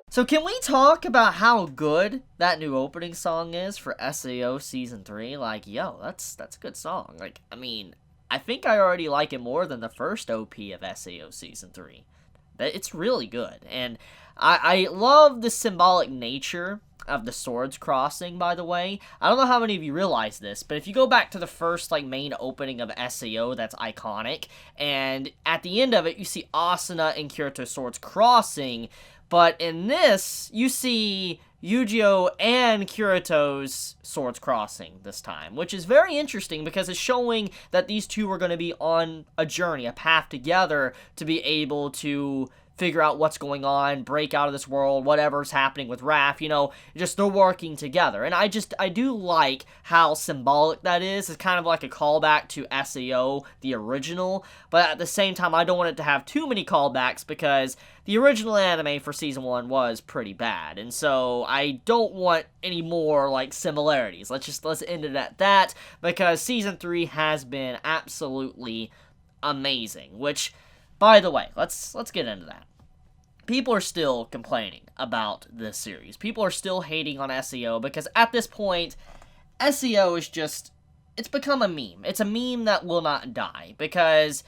So can we talk about how good that new opening song is for SAO Season 3? Like, yo, that's a good song. Like, I mean, I think I already like it more than the first OP of SAO Season 3. It's really good. And I love the symbolic nature of the swords crossing, by the way. I don't know how many of you realize this, but if you go back to the first, like, main opening of SAO, that's iconic. And at the end of it, you see Asuna and Kirito swords crossing. But in this, you see Eugeo and Kirito's swords crossing this time, which is very interesting because it's showing that these two are going to be on a journey, a path together to be able to figure out what's going on, break out of this world, whatever's happening with Raph, you know, just they're working together. And I do like how symbolic that is. It's kind of like a callback to SAO, the original, but at the same time, I don't want it to have too many callbacks because the original anime for Season 1 was pretty bad, and so I don't want any more, like, similarities. Let's end it at that, because Season 3 has been absolutely amazing, which, by the way, let's get into that. People are still complaining about this series. People are still hating on SEO because at this point, SEO is just, it's become a meme. It's a meme that will not die because,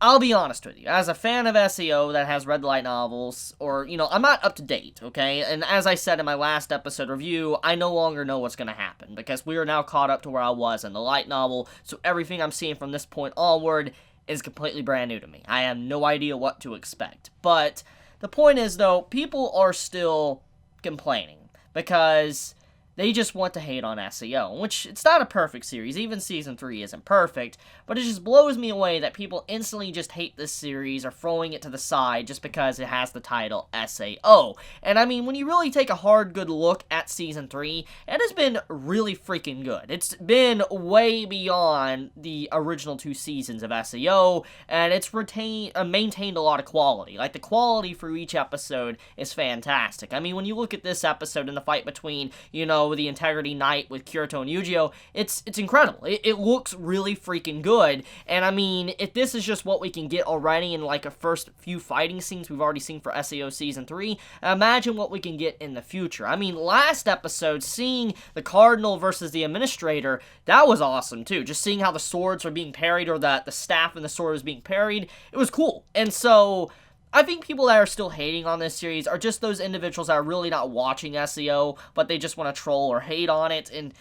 I'll be honest with you, as a fan of SEO that has read the light novels, or, you know, I'm not up to date, okay? And as I said in my last episode review, I no longer know what's going to happen because we are now caught up to where I was in the light novel, so everything I'm seeing from this point onward is completely brand new to me. I have no idea what to expect. But the point is, though, people are still complaining because they just want to hate on SEO, which it's not a perfect series. Even Season 3 isn't perfect, but it just blows me away that people instantly just hate this series or throwing it to the side just because it has the title SAO. And I mean, when you really take a hard, good look at Season 3, it has been really freaking good. It's been way beyond the original 2 seasons of SAO, and it's maintained a lot of quality. Like, the quality for each episode is fantastic. I mean, when you look at this episode and the fight between, you know, the Integrity Knight with Kirito and Eugeo, it's incredible. It looks really freaking good, and I mean, if this is just what we can get already in like a first few fighting scenes we've already seen for SAO Season 3, imagine what we can get in the future. I mean, last episode, seeing the Cardinal versus the Administrator, that was awesome too. Just seeing how the swords were being parried, or that the staff and the sword was being parried, it was cool. And so I think people that are still hating on this series are just those individuals that are really not watching SEO, but they just want to troll or hate on it, and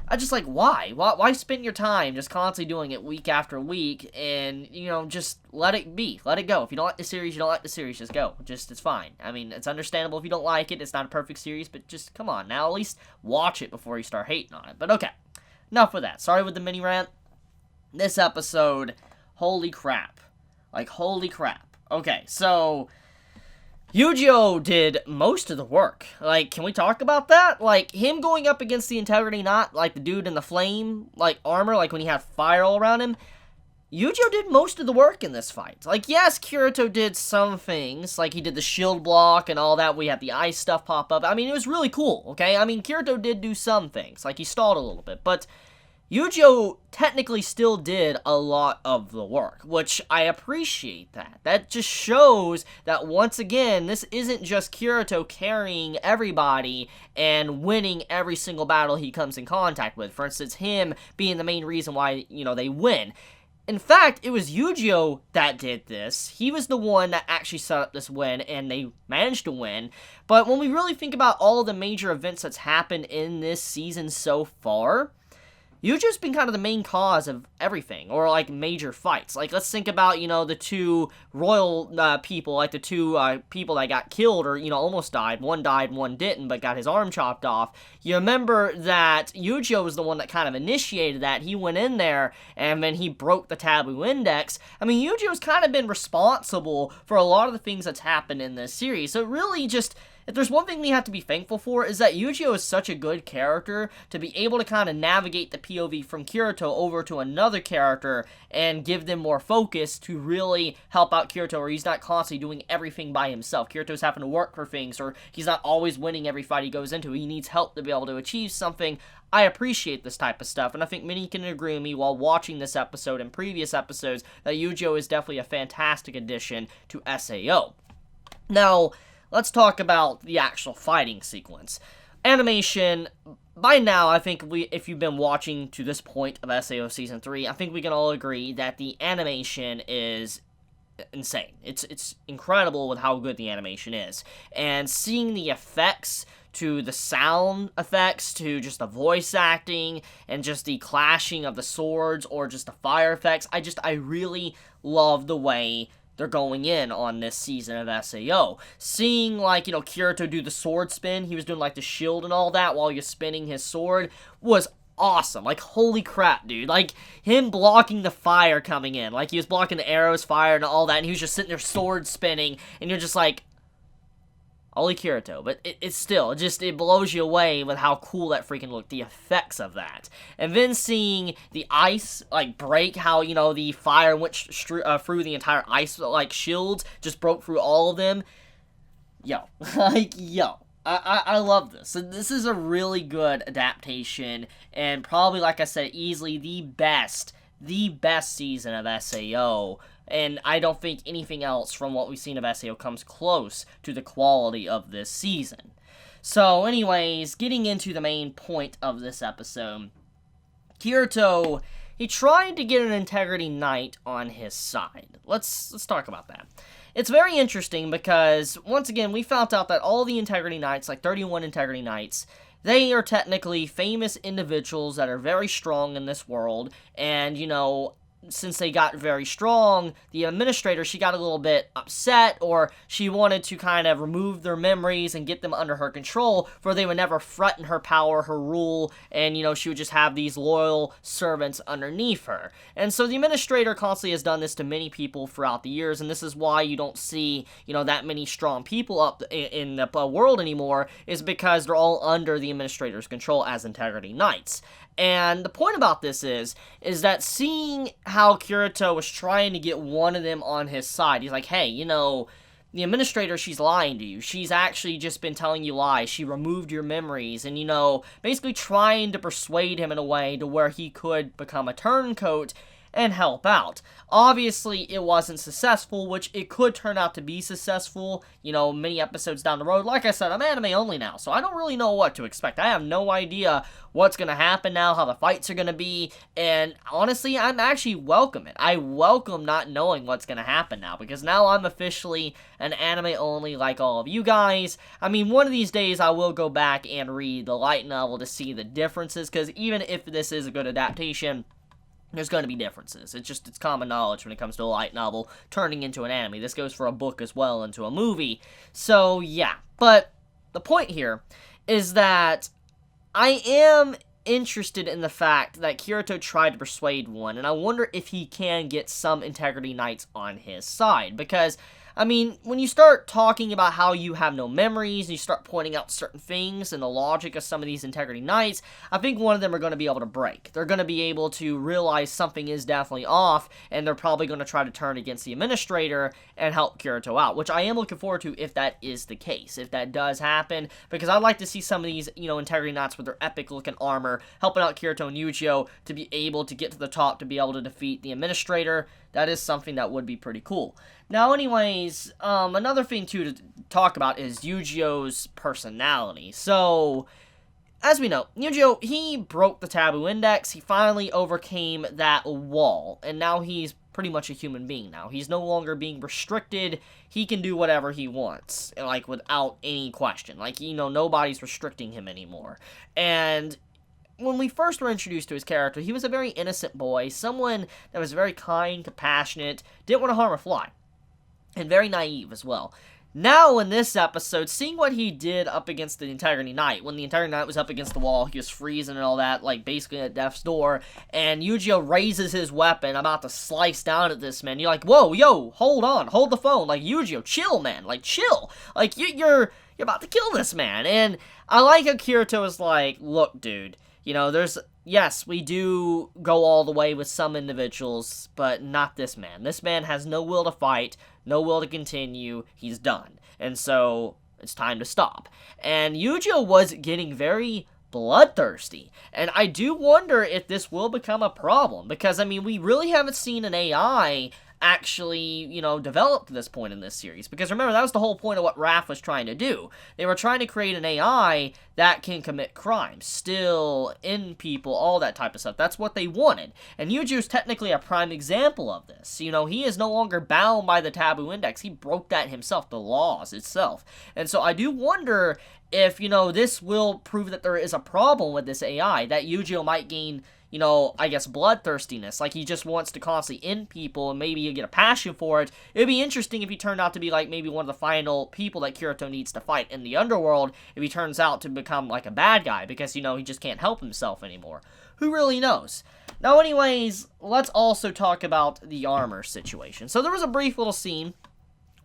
I just like, why? Why spend your time just constantly doing it week after week, and, you know, just let it be. Let it go. If you don't like the series, you don't like the series, just go. It's fine. I mean, it's understandable if you don't like it. It's not a perfect series, but just, come on, now at least watch it before you start hating on it. But okay, enough with that. Sorry with the mini rant. This episode, holy crap. Like, holy crap. Okay, so Eugeo did most of the work. Like, can we talk about that? Like, him going up against the Integrity Knot, like the dude in the flame, like, armor, like when he had fire all around him, Eugeo did most of the work in this fight. Like, yes, Kirito did some things, like he did the shield block and all that, we had the ice stuff pop up. I mean, it was really cool, okay? I mean, Kirito did do some things, like he stalled a little bit, but Eugeo technically still did a lot of the work, which I appreciate that. That just shows that, once again, this isn't just Kirito carrying everybody and winning every single battle he comes in contact with. For instance, him being the main reason why, you know, they win. In fact, it was Eugeo that did this. He was the one that actually set up this win, and they managed to win. But when we really think about all the major events that's happened in this season so far, Eugeo's been kind of the main cause of everything, or, like, major fights. Like, let's think about, you know, the two royal people, like the two people that got killed, or, you know, almost died. One died, one didn't, but got his arm chopped off. You remember that Eugeo was the one that kind of initiated that. He went in there, and then he broke the taboo index. I mean, Eugeo's kind of been responsible for a lot of the things that's happened in this series, so it really just if there's one thing we have to be thankful for, is that Eugeo is such a good character to be able to kind of navigate the POV from Kirito over to another character and give them more focus to really help out Kirito, where he's not constantly doing everything by himself. Kirito's having to work for things, or he's not always winning every fight he goes into. He needs help to be able to achieve something. I appreciate this type of stuff, and I think many can agree with me while watching this episode and previous episodes that Eugeo is definitely a fantastic addition to SAO. Now, let's talk about the actual fighting sequence. Animation, by now, I think if you've been watching to this point of SAO Season 3, I think we can all agree that the animation is insane. It's incredible with how good the animation is. And seeing the effects, to the sound effects, to just the voice acting, and just the clashing of the swords, or just the fire effects, I really love the way they're going in on this season of SAO. Seeing, like, Kirito do the sword spin, he was doing, like, the shield and all that while you're spinning his sword, was awesome. Like, holy crap, dude. Like, him blocking the fire coming in. Like, he was blocking the arrows, fire, and all that, and he was just sitting there sword spinning, and you're just like, only Kirito, but it still, it blows you away with how cool that freaking looked, the effects of that. And then seeing the ice, like, break, how, the fire went through the entire ice, like, shields, just broke through all of them. Yo. I love this. So this is a really good adaptation, and probably, like I said, easily the best season of SAO. And I don't think anything else from what we've seen of SAO comes close to the quality of this season. So anyways, getting into the main point of this episode, Kirito, he tried to get an Integrity Knight on his side. Let's talk about that. It's very interesting because, once again, we found out that all the Integrity Knights, like 31 Integrity Knights, they are technically famous individuals that are very strong in this world, and, since they got very strong, the administrator, she got a little bit upset, or she wanted to kind of remove their memories and get them under her control, for they would never threaten her power, her rule, and, she would just have these loyal servants underneath her. And so the administrator constantly has done this to many people throughout the years, and this is why you don't see, that many strong people up in the world anymore, is because they're all under the administrator's control as Integrity Knights. And the point about this is that seeing how Kirito was trying to get one of them on his side, he's like, hey, the administrator, she's lying to you. She's actually just been telling you lies. She removed your memories, and, basically trying to persuade him in a way to where he could become a turncoat and help out. Obviously, it wasn't successful, which it could turn out to be successful, many episodes down the road. Like I said, I'm anime only now, so I don't really know what to expect. I have no idea what's going to happen now, how the fights are going to be, and honestly, I'm actually welcome it. I welcome not knowing what's going to happen now, because now I'm officially an anime only like all of you guys. I mean, one of these days I will go back and read the light novel to see the differences, because even if this is a good adaptation, there's going to be differences. It's common knowledge when it comes to a light novel turning into an anime. This goes for a book as well, into a movie. So, yeah. But the point here is that I am interested in the fact that Kirito tried to persuade one, and I wonder if he can get some Integrity Knights on his side, because, I mean, when you start talking about how you have no memories, and you start pointing out certain things and the logic of some of these Integrity Knights, I think one of them are going to be able to break. They're going to be able to realize something is definitely off, and they're probably going to try to turn against the administrator and help Kirito out, which I am looking forward to if that is the case, if that does happen, because I'd like to see some of these, Integrity Knights with their epic-looking armor helping out Kirito and Eugeo to be able to get to the top, to be able to defeat the administrator. That is something that would be pretty cool. Now, anyways, another thing, too, to talk about is Eugeo's personality. So, as we know, Eugeo, he broke the taboo index. He finally overcame that wall, and now he's pretty much a human being now. He's no longer being restricted. He can do whatever he wants, like, without any question. Like, nobody's restricting him anymore. And when we first were introduced to his character, he was a very innocent boy, someone that was very kind, compassionate, didn't want to harm a fly, and very naive as well. Now, in this episode, seeing what he did up against the Integrity Knight, when the Integrity Knight was up against the wall, he was freezing and all that, like, basically at death's door, and Eugeo raises his weapon, about to slice down at this man. You're like, whoa, yo, hold on, hold the phone, like, Eugeo, chill, man, like, chill. Like, you're you're about to kill this man. And I like how Kirito is like, look, dude, you know, yes, we do go all the way with some individuals, but not this man. This man has no will to fight, no will to continue, he's done. And so, it's time to stop. And Eugeo was getting very bloodthirsty. And I do wonder if this will become a problem, because, I mean, we really haven't seen an AI actually, you know, develop to this point in this series. Because remember, that was the whole point of what Raph was trying to do. They were trying to create an AI that can commit crimes, still in people, all that type of stuff. That's what they wanted. And Eugeo's technically a prime example of this. You know, he is no longer bound by the taboo index. He broke that himself, the laws itself. And so I do wonder if, you know, this will prove that there is a problem with this AI, that Eugeo might gain, you know, I guess bloodthirstiness, like he just wants to constantly end people and maybe you get a passion for it. It'd be interesting if he turned out to be like maybe one of the final people that Kirito needs to fight in the underworld, if he turns out to become like a bad guy, because, you know, he just can't help himself anymore. Who really knows? Now anyways, let's also talk about the armor situation. So there was a brief little scene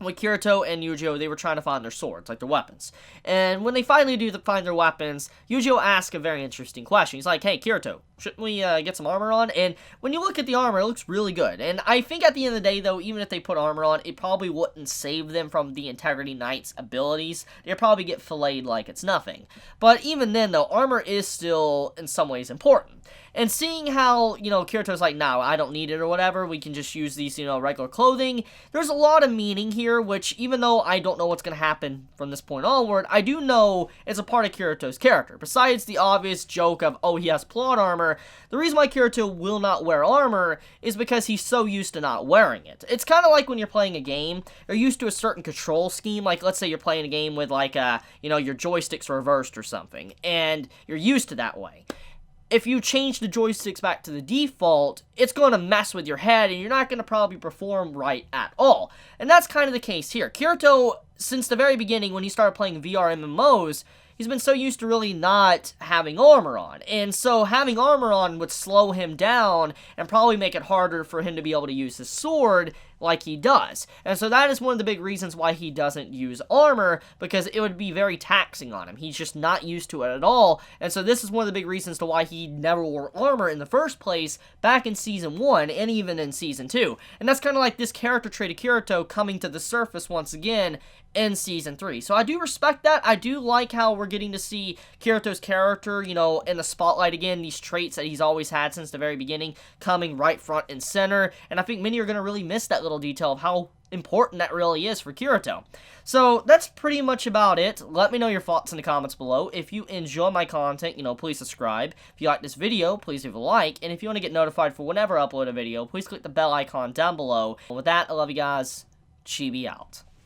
with Kirito and Eugeo. They were trying to find their swords, like their weapons. And when they finally do find their weapons, Eugeo asks a very interesting question. He's like, hey, Kirito, shouldn't we get some armor on? And when you look at the armor, it looks really good. And I think at the end of the day, though, even if they put armor on, it probably wouldn't save them from the Integrity Knight's abilities. They'd probably get filleted like it's nothing. But even then, though, armor is still, in some ways, important. And seeing how, you know, Kirito's like, no, I don't need it or whatever, we can just use these, you know, regular clothing. There's a lot of meaning here, which even though I don't know what's going to happen from this point onward, I do know it's a part of Kirito's character. Besides the obvious joke of, oh, he has plot armor, the reason why Kirito will not wear armor is because he's so used to not wearing it. It's kind of like when you're playing a game, you're used to a certain control scheme, like let's say you're playing a game with like, you know, your joysticks reversed or something, and you're used to that way. If you change the joysticks back to the default, it's going to mess with your head, and you're not going to probably perform right at all. And that's kind of the case here. Kirito, since the very beginning, when he started playing VR MMOs, he's been so used to really not having armor on. And so having armor on would slow him down and probably make it harder for him to be able to use his sword like he does. And so that is one of the big reasons why he doesn't use armor, because it would be very taxing on him. He's just not used to it at all. And so this is one of the big reasons to why he never wore armor in the first place back in Season 1 and even in Season 2. And that's kind of like this character trait of Kirito coming to the surface once again in Season 3. So I do respect that. I do like how we're getting to see Kirito's character, you know, in the spotlight again, these traits that he's always had since the very beginning coming right front and center. And I think many are going to really miss that little detail of how important that really is for Kirito. So that's pretty much about it. Let me know your thoughts in the comments below. If you enjoy my content, you know, please subscribe. If you like this video, please leave a like. And if you want to get notified for whenever I upload a video, please click the bell icon down below. And with that, I love you guys. Chibi out.